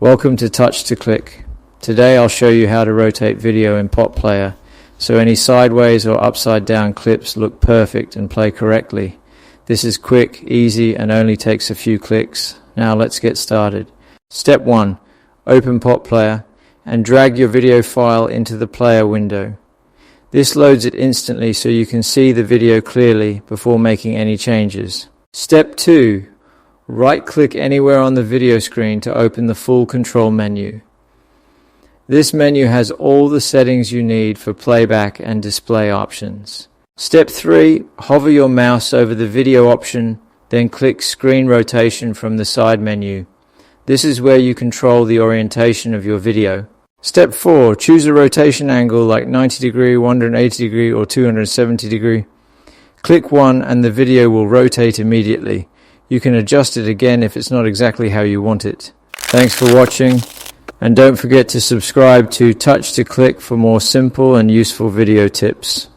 Welcome to Touch to Click. Today I'll show you how to rotate video in PotPlayer so any sideways or upside down clips look perfect and play correctly. This is quick, easy, and only takes a few clicks. Now let's get started. Step 1. Open PotPlayer and drag your video file into the player window. This loads it instantly so you can see the video clearly before making any changes. Step 2. Right-click anywhere on the video screen to open the full control menu. This menu has all the settings you need for playback and display options. Step 3. Hover your mouse over the video option, then click Screen Rotation from the side menu. This is where you control the orientation of your video. Step 4. Choose a rotation angle like 90 degree, 180 degree, or 270 degree. Click one and the video will rotate immediately. You can adjust it again if it's not exactly how you want it. Thanks for watching, and don't forget to subscribe to Touch to Click for more simple and useful video tips.